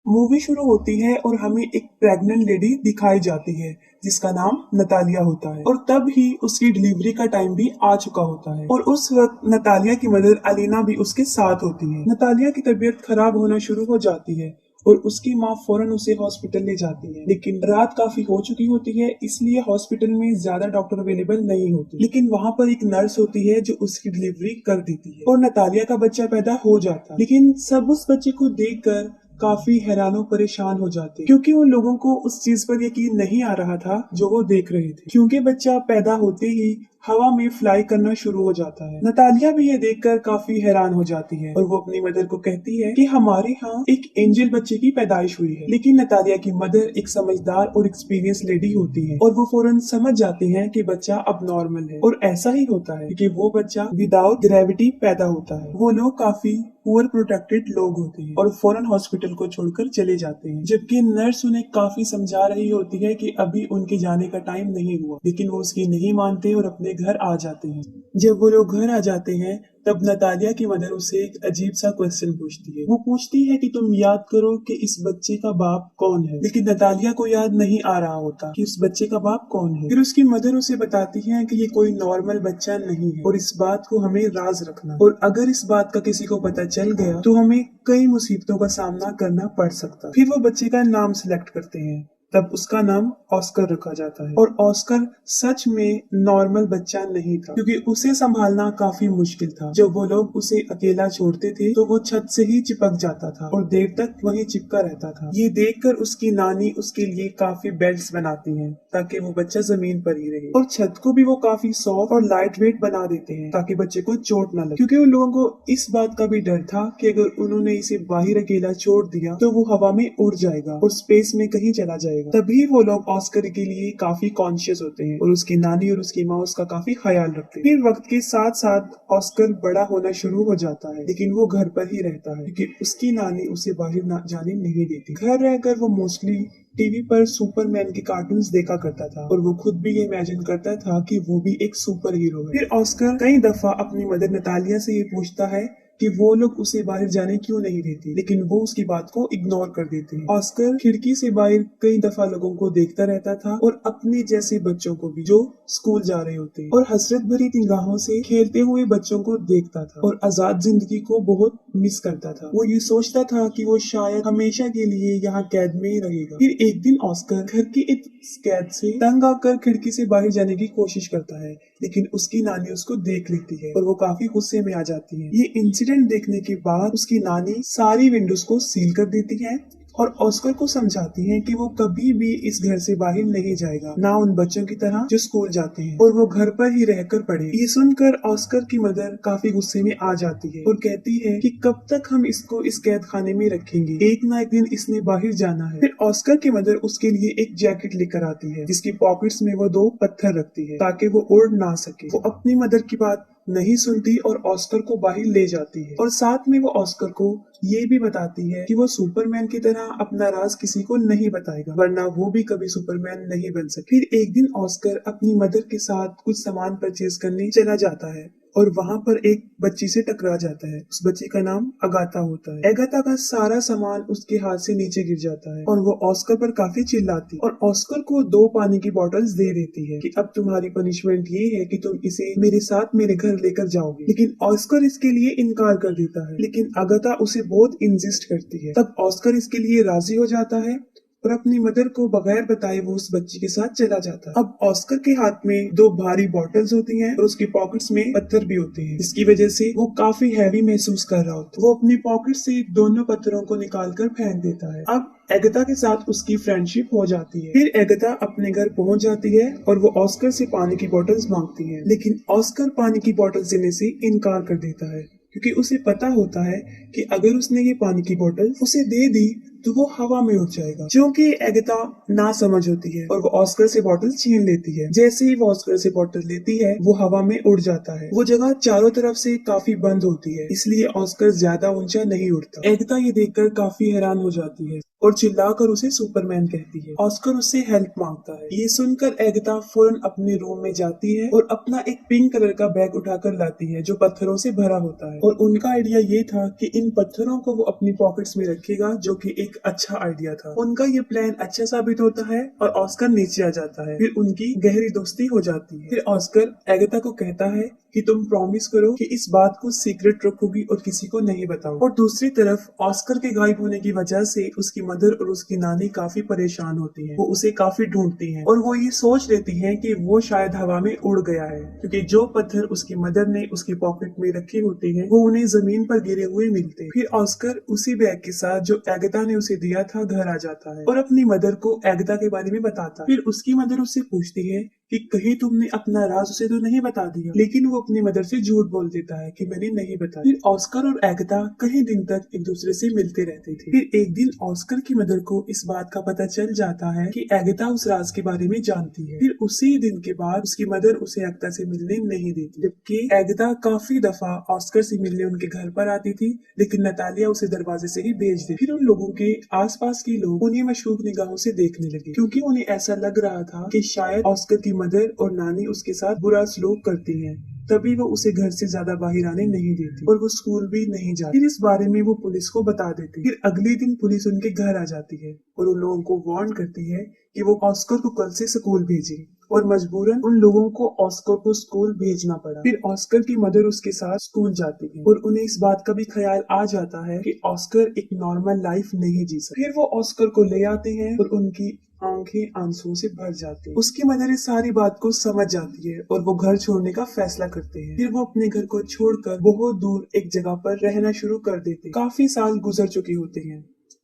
Movie शुरू होती है और हमें एक प्रेग्नेंट लेडी दिखाई जाती है जिसका नाम नतालिया होता है और तब ही उसकी डिलीवरी का टाइम भी आ चुका होता है और उस वक्त नतालिया की मदर अलीना भी उसके साथ होती है। नतालिया की तबीयत खराब होना शुरू हो जाती है और उसकी माँ फौरन उसे हॉस्पिटल ले जाती है, लेकिन रात काफी हो चुकी होती है इसलिए हॉस्पिटल में ज्यादा डॉक्टर अवेलेबल नहीं होते। लेकिन वहाँ पर एक नर्स होती है जो उसकी डिलीवरी कर देती है और नतालिया का बच्चा पैदा हो जाता है। लेकिन सब उस बच्चे को देखकर काफी हैरान परेशान हो जाते क्योंकि उन लोगों को उस चीज पर यकीन नहीं आ रहा था जो वो देख रहे थे, क्योंकि बच्चा पैदा होते ही हवा में फ्लाई करना शुरू हो जाता है। नतालिया भी ये देखकर काफी हैरान हो जाती है और वो अपनी मदर को कहती है कि हमारे यहाँ एक एंजल बच्चे की पैदाइश हुई है। लेकिन नतालिया की मदर एक समझदार और एक्सपीरियंस लेडी होती है और वो फौरन समझ जाती है कि बच्चा अब नॉर्मल है और ऐसा ही होता है क्योंकि वो बच्चा विदाउट ग्रेविटी पैदा होता है। वो लोग काफी पुअर प्रोटेक्टेड लोग होते हैं और फौरन हॉस्पिटल को छोड़कर चले जाते हैं, जबकि नर्स उन्हें काफी समझा रही होती है कि अभी उनके जाने का टाइम नहीं हुआ, लेकिन वो उसकी नहीं मानते और अपने घर आ जाते हैं। जब वो लोग घर आ जाते हैं तब नतालिया की मदर उसे एक अजीब सा क्वेश्चन पूछती है। वो पूछती है कि तुम याद करो कि इस बच्चे का बाप कौन है, लेकिन नतालिया को याद नहीं आ रहा होता कि उस बच्चे का बाप कौन है। फिर उसकी मदर उसे बताती है कि ये कोई नॉर्मल बच्चा नहीं है और इस बात को हमें राज रखना, और अगर इस बात का किसी को पता चल गया तो हमें कई मुसीबतों का सामना करना पड़ सकता। फिर वो बच्चे का नाम सिलेक्ट करते हैं, तब उसका नाम ऑस्कर रखा जाता है और ऑस्कर सच में नॉर्मल बच्चा नहीं था क्योंकि उसे संभालना काफी मुश्किल था। जब वो लोग उसे अकेला छोड़ते थे तो वो छत से ही चिपक जाता था और देर तक वहीं चिपका रहता था। ये देखकर उसकी नानी उसके लिए काफी बेल्ट्स बनाती हैं ताकि वो बच्चा जमीन पर ही रहे, और छत को भी वो काफी सॉफ्ट और लाइट वेट बना देते हैं ताकि बच्चे को चोट न लगे, क्योंकि उन लोगों को इस बात का भी डर था कि अगर उन्होंने इसे बाहर अकेला छोड़ दिया तो वो हवा में उड़ जाएगा और स्पेस में कहीं चला जाएगा। तभी वो लोग ऑस्कर के लिए काफी कॉन्शियस होते हैं और उसकी नानी और उसकी माँ उसका काफी ख्याल रखते हैं। फिर वक्त के साथ साथ ऑस्कर बड़ा होना शुरू हो जाता है, लेकिन वो घर पर ही रहता है क्योंकि उसकी नानी उसे बाहर जाने नहीं देती। घर रहकर वो मोस्टली टीवी पर सुपरमैन के कार्टून्स देखा करता था और वो खुद भी ये इमेजिन करता था कि वो भी एक सुपर हीरो है। फिर ऑस्कर कई दफा अपनी मदर नतालिया से ये पूछता है कि वो लोग उसे बाहर जाने क्यों नहीं देते, लेकिन वो उसकी बात को इग्नोर कर देते हैं। ऑस्कर खिड़की से बाहर कई दफा लोगों को देखता रहता था और अपने जैसे बच्चों को भी जो स्कूल जा रहे होते हैं, और हसरत भरी निगाहों से खेलते हुए बच्चों को देखता था और आजाद जिंदगी को बहुत मिस करता था। वो ये सोचता था कि वो शायद हमेशा के लिए यहाँ कैद में ही रहेगा। फिर एक दिन ऑस्कर घर की इस कैद से तंग आकर खिड़की से बाहर जाने की कोशिश करता है, लेकिन उसकी नानी उसको देख लेती है और वो काफी गुस्से में आ जाती है। ये इंसिडेंट देखने के बाद उसकी नानी सारी विंडोज को सील कर देती है और ऑस्कर को समझाती है कि वो कभी भी इस घर से बाहर नहीं जाएगा, ना उन बच्चों की तरह जो स्कूल जाते हैं, और वो घर पर ही रहकर पढ़े। ये सुनकर ऑस्कर की मदर काफी गुस्से में आ जाती है और कहती है कि कब तक हम इसको इस कैद खाने में रखेंगे, एक ना एक दिन इसने बाहर जाना है। फिर ऑस्कर की मदर उसके लिए एक जैकेट लेकर आती है जिसकी पॉकेट्स में वो 2 पत्थर रखती है ताकि वो उड़ ना सके। वो अपनी मदर की बात नहीं सुनती और ऑस्कर को बाहर ले जाती है और साथ में वो ऑस्कर को ये भी बताती है कि वो सुपरमैन की तरह अपना राज किसी को नहीं बताएगा, वरना वो भी कभी सुपरमैन नहीं बन सके। फिर एक दिन ऑस्कर अपनी मदर के साथ कुछ सामान परचेज करने चला जाता है और वहाँ पर एक बच्ची से टकरा जाता है। उस बच्ची का नाम अगाथा होता है। अगाथा का सारा सामान उसके हाथ से नीचे गिर जाता है और वो ऑस्कर पर काफी चिल्लाती है और ऑस्कर को 2 पानी की बोतल्स दे देती है कि अब तुम्हारी पनिशमेंट ये है कि तुम इसे मेरे साथ मेरे घर लेकर जाओगे। लेकिन ऑस्कर इसके लिए इनकार कर देता है, लेकिन अगाथा उसे बहुत इंसिस्ट करती है। तब ऑस्कर इसके लिए राजी हो जाता है और अपनी मदर को बगैर बताए वो उस बच्ची के साथ चला जाता है। अब ऑस्कर के हाथ में 2 भारी बॉटल्स होती हैं और उसकी पॉकेट्स में पत्थर भी होते हैं, जिसकी वजह से वो काफी हैवी महसूस कर रहा होता है। वो अपनी पॉकेट से दोनों पत्थरों को निकालकर फेंक देता है। अब एगाथा के साथ उसकी फ्रेंडशिप हो जाती है। फिर एगाथा अपने घर पहुंच जाती है और वो ऑस्कर से पानी की बोतल्स मांगती है, लेकिन ऑस्कर पानी की बोतल्स देने से इनकार कर देता है क्योंकि उसे पता होता है कि अगर उसने ये पानी की बोतल उसे दे दी तो वो हवा में उड़ जाएगा। क्योंकि एगाथा ना समझ होती है और वो ऑस्कर से बोतल छीन लेती है। जैसे ही वो ऑस्कर से बोतल लेती है वो हवा में उड़ जाता है। वो जगह चारों तरफ से काफी बंद होती है, इसलिए ऑस्कर ज्यादा ऊंचा नहीं उड़ता। एगाथा ये देखकर काफी हैरान हो जाती है और चिल्लाकर उसे सुपरमैन कहती है। ऑस्कर उससे हेल्प मांगता है। ये सुनकर एगाथा फौरन अपने रूम में जाती है और अपना एक पिंक कलर का बैग उठाकर लाती है जो पत्थरों से भरा होता है, और उनका आइडिया ये था कि इन पत्थरों को वो अपनी पॉकेट्स में रखेगा जो कि एक एक अच्छा आइडिया था। उनका ये प्लान अच्छा साबित होता है और ऑस्कर नीचे आ जाता है। फिर उनकी गहरी दोस्ती हो जाती है। फिर ऑस्कर एगाथा को कहता है कि तुम प्रॉमिस करो कि इस बात को सीक्रेट रखोगी और किसी को नहीं बताओ। और दूसरी तरफ ऑस्कर के गायब होने की वजह से उसकी मदर और उसकी नानी काफी परेशान होती हैं। वो उसे काफी ढूंढती हैं और वो ये सोच लेती हैं कि वो शायद हवा में उड़ गया है, क्योंकि जो पत्थर उसकी मदर ने उसकी पॉकेट में रखे होते हैं वो उन्हें जमीन पर गिरे हुए मिलते हैं। फिर ऑस्कर उसी बैग के साथ जो एगाथा ने उसे दिया था घर आ जाता है और अपनी मदर को एगाथा के बारे में बताता है। फिर उसकी मदर उससे पूछती है कि कहीं तुमने अपना राज उसे तो नहीं बता दिया, लेकिन वो अपनी मदर से झूठ बोल देता है कि मैंने नहीं बताया। फिर ऑस्कर और एगाथा कई दिन तक एक दूसरे से मिलते रहते थे। फिर एक दिन ऑस्कर की मदर को इस बात का पता चल जाता है कि एगाथा उस राज के बारे में जानती है। फिर उसी दिन के बाद उसकी मदर उसे एगाथा से मिलने नहीं देती, जबकि एगाथा काफी दफा ऑस्कर से मिलने उनके घर पर आती थी, लेकिन नतालिया उसे दरवाजे से ही भेज देती। फिर उन लोगों के आसपास के लोग उन्हें मशकूक निगाहों से देखने लगे, क्योंकि उन्हें ऐसा लग रहा था कि शायद ऑस्कर की मदर और नानी उसके साथ बुरा सलूक करती हैं। तभी वो उसे घर से ज्यादा बाहर आने नहीं देती और वो स्कूल भी नहीं जाती। फिर इस बारे में वो पुलिस को बता देती। फिर अगले दिन पुलिस उनके घर आ जाती है और उन लोगों को वार्न करती है कि वो ऑस्कर को कल से स्कूल भेजे, और मजबूरन उन लोगों को ऑस्कर को स्कूल भेजना पड़ा। फिर ऑस्कर की मदर उसके साथ स्कूल जाती है और उन्हें इस बात का भी ख्याल आ जाता है कि ऑस्कर एक नॉर्मल लाइफ नहीं जी सकता। फिर वो ऑस्कर को ले आते हैं और उनकी आंखें आंसुओं से भर जाती हैं। उसकी मदर इस सारी बात को समझ जाती है और वो घर छोड़ने का फैसला करते हैं। फिर वो अपने घर को छोड़कर बहुत दूर एक जगह पर रहना शुरू कर देते हैं। काफी साल गुजर चुके होते हैं।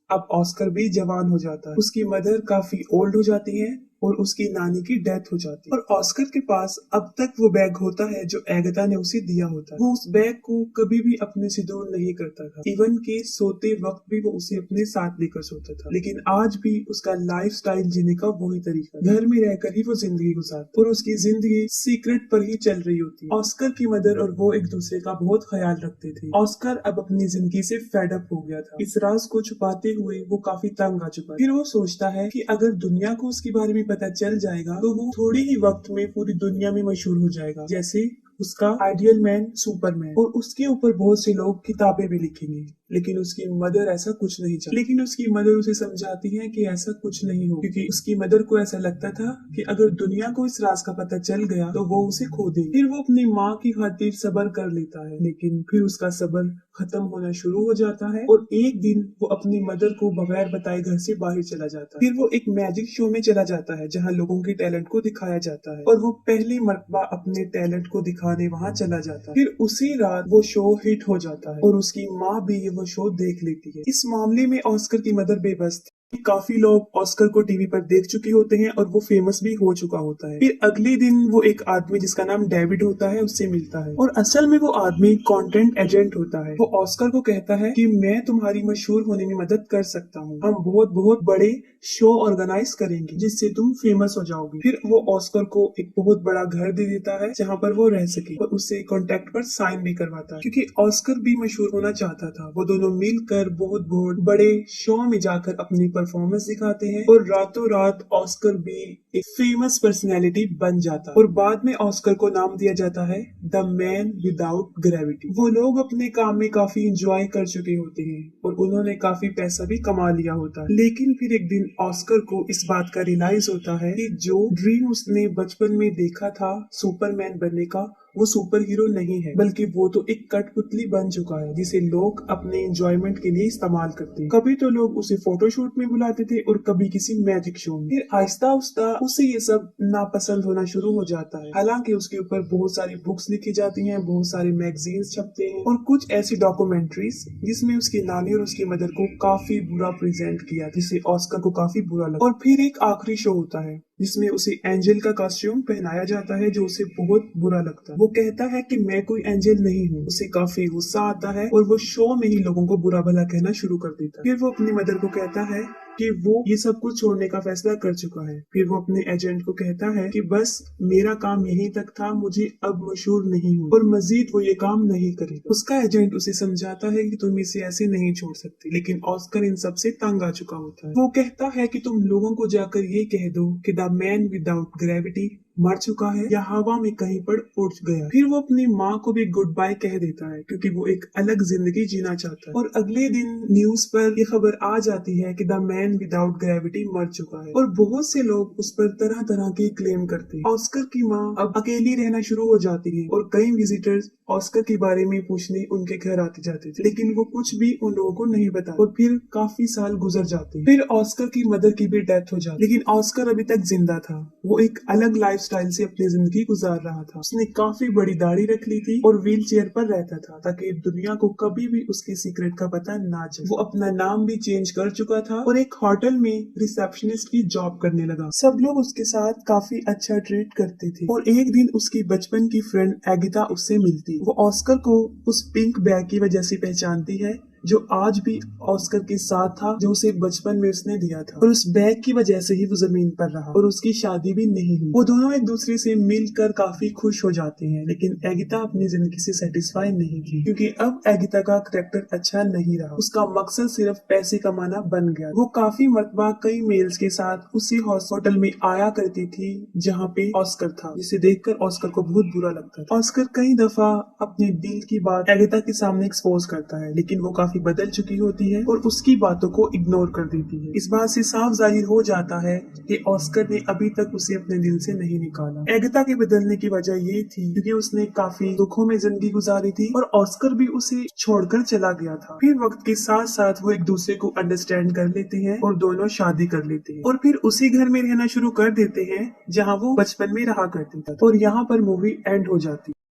अब ऑस्कर भी जवान हो जाता है। उसकी मदर काफी ओल्ड हो जाती है और उसकी नानी की डेथ हो जाती है। और ऑस्कर के पास अब तक वो बैग होता है जो एगाथा ने उसे दिया होता है। वो उस बैग को कभी भी अपने से दूर नहीं करता था। इवन के सोते वक्त भी वो उसे अपने साथ लेकर सोता था। लेकिन आज भी उसका लाइफस्टाइल जीने का वही तरीका, घर में रहकर ही वो जिंदगी गुजारता और उसकी जिंदगी सीक्रेट पर ही चल रही होती है। ऑस्कर की मदर और वो एक दूसरे का बहुत ख्याल रखते थे। ऑस्कर अब अपनी जिंदगी से फेड अप हो गया था। इस राज को छुपाते हुए वो काफी तंग आ चुका है। फिर वो सोचता है कि अगर दुनिया को उसके बारे में पता चल जाएगा तो वो थोड़े ही वक्त में पूरी दुनिया में मशहूर हो जाएगा, जैसे उसका आइडियल मैन सुपरमैन, और उसके ऊपर बहुत से लोग किताबें भी लिखेंगे। लेकिन उसकी मदर ऐसा कुछ नहीं चाहती। लेकिन उसकी मदर उसे समझाती है कि ऐसा कुछ नहीं हो, क्योंकि उसकी मदर को ऐसा लगता था कि अगर दुनिया को इस राज का पता चल गया तो वो उसे खो देगी। फिर वो अपनी माँ की खातिर सब्र कर लेता है, लेकिन फिर उसका सब्र खत्म होना शुरू हो जाता है और एक दिन वो अपनी मदर को बगैर बताए घर से बाहर चला जाता है। फिर वो एक मैजिक शो में चला जाता है जहाँ लोगों के टैलेंट को दिखाया जाता है और वो पहली मर्तबा अपने टैलेंट को दिखाने वहाँ चला जाता है। फिर उसी रात वो शो हिट हो जाता है और उसकी माँ भी ये वो शो देख लेती है। इस मामले में ऑस्कर की मदर बेबस थी। काफी लोग ऑस्कर को टीवी पर देख चुके होते हैं और वो फेमस भी हो चुका होता है। फिर अगले दिन वो एक आदमी जिसका नाम डेविड होता है उससे मिलता है और असल में वो आदमी कंटेंट एजेंट होता है। वो ऑस्कर को कहता है कि मैं तुम्हारी मशहूर होने में मदद कर सकता हूँ। हम बहुत बहुत बड़े शो ऑर्गेनाइज करेंगे जिससे तुम फेमस हो जाओगे। फिर वो ऑस्कर को एक बहुत बड़ा घर दे देता है जहाँ पर वो रह सके और उससे कॉन्ट्रैक्ट पर साइन भी करवाता है, क्योंकि ऑस्कर भी मशहूर होना चाहता था। वो दोनों मिलकर बहुत बहुत बड़े शो में जाकर अपनी परफॉर्मेंस दिखाते हैं और रातों रात ऑस्कर भी एक फेमस पर्सनैलिटी बन जाता है और बाद में ऑस्कर को नाम दिया जाता है द मैन विदाउट ग्रेविटी। वो लोग अपने काम में काफी इंजॉय कर चुके होते हैं और उन्होंने काफी पैसा भी कमा लिया होता है। लेकिन फिर एक दिन ऑस्कर को इस बात का रियलाइज होता है कि जो ड्रीम उसने बचपन में देखा था सुपरमैन बनने का, वो सुपर हीरो नहीं है, बल्कि वो तो एक कठपुतली बन चुका है जिसे लोग अपने एंजॉयमेंट के लिए इस्तेमाल करते हैं। कभी तो लोग उसे फोटोशूट में बुलाते थे और कभी किसी मैजिक शो में। फिर आहिस्ता आहिस्ता उसे ये सब नापसंद होना शुरू हो जाता है। हालांकि उसके ऊपर बहुत सारी बुक्स लिखी जाती हैं, बहुत सारे मैगजीन्स छपते हैं और कुछ ऐसी डॉक्यूमेंट्रीज जिसमें उसकी नानी और उसकी मदर को काफी बुरा प्रेजेंट किया, जिससे ऑस्कर को काफी बुरा लगा। और फिर एक आखिरी शो होता है जिसमें उसे एंजल का कॉस्ट्यूम पहनाया जाता है, जो उसे बहुत बुरा लगता है। वो कहता है कि मैं कोई एंजल नहीं हूँ। उसे काफी गुस्सा आता है और वो शो में ही लोगों को बुरा भला कहना शुरू कर देता है। फिर वो अपनी मदर को कहता है कि वो ये सब कुछ छोड़ने का फैसला कर चुका है। फिर वो अपने एजेंट को कहता है कि बस मेरा काम यहीं तक था, मुझे अब मशहूर नहीं हूँ और मजीद वो ये काम नहीं करेगा। उसका एजेंट उसे समझाता है कि तुम इसे ऐसे नहीं छोड़ सकती, लेकिन ऑस्कर इन सब से तंग आ चुका होता है। वो कहता है कि तुम लोगों को जाकर ये कह दो कि द मैन विदाउट ग्रेविटी मर चुका है या हवा में कहीं पर उड़ गया। फिर वो अपनी माँ को भी गुड बाय कह देता है क्योंकि वो एक अलग जिंदगी जीना चाहता है। और अगले दिन न्यूज पर ये खबर आ जाती है कि द मैन विदाउट ग्रेविटी मर चुका है और बहुत से लोग उस पर तरह तरह के क्लेम करते हैं। ऑस्कर की माँ अब अकेली रहना शुरू हो जाती है और कई विजिटर्स ऑस्कर के बारे में पूछने उनके घर आते जाते थे, लेकिन वो कुछ भी उन लोगों को नहीं बताता। और फिर काफी साल गुजर जाते हैं। फिर ऑस्कर की मदर की भी डेथ हो जाती है, लेकिन ऑस्कर अभी तक जिंदा था। वो एक अलग लाइफस्टाइल से अपनी जिंदगी गुजार रहा था। उसने काफी बड़ी दाढ़ी रख ली थी और व्हील चेयर पर रहता था ताकि दुनिया को कभी भी उसके सीक्रेट का पता ना चले। वो अपना नाम भी चेंज कर चुका था और एक होटल में रिसेप्शनिस्ट की जॉब करने लगा। सब लोग उसके साथ काफी अच्छा ट्रीट करते थे और एक दिन उसकी बचपन की फ्रेंड एगिता उससे मिलती। वो ऑस्कर को उस पिंक बैग की वजह से पहचानती है जो आज भी ऑस्कर के साथ था, जो उसे बचपन में उसने दिया था। और उस बैग की वजह से ही वो जमीन पर रहा और उसकी शादी भी नहीं हुई। वो दोनों एक दूसरे से मिलकर काफी खुश हो जाते हैं, लेकिन एगिता अपनी जिंदगी से सेटिस्फाई नहीं थी क्योंकि अब एगिता का कैरेक्टर अच्छा नहीं रहा। उसका मकसद सिर्फ पैसे कमाना बन गया। वो काफी मरतबा कई मेल्स के साथ उसी हॉस्पिटल में आया करती थी जहाँ पे ऑस्कर था, जिसे देखकर ऑस्कर को बहुत बुरा लगता था। ऑस्कर कई दफा अपने दिल की बात एगिता के सामने एक्सपोज करता है, लेकिन वो काफी बदल चुकी होती है और उसकी बातों को इग्नोर कर देती है। इस बात से साफ जाहिर हो जाता है कि ऑस्कर ने अभी तक उसे अपने दिल से नहीं निकाला। एगिता के बदलने की वजह ये थी क्योंकि उसने काफी दुखों में जिंदगी गुजारी थी और ऑस्कर भी उसे छोड़कर चला गया था। फिर वक्त के साथ साथ वो एक दूसरे को अंडरस्टैंड कर लेते हैं और दोनों शादी कर लेते हैं और फिर उसी घर में रहना शुरू कर देते हैं जहाँ वो बचपन में रहा करते थे। और यहाँ पर मूवी एंड हो जाती है।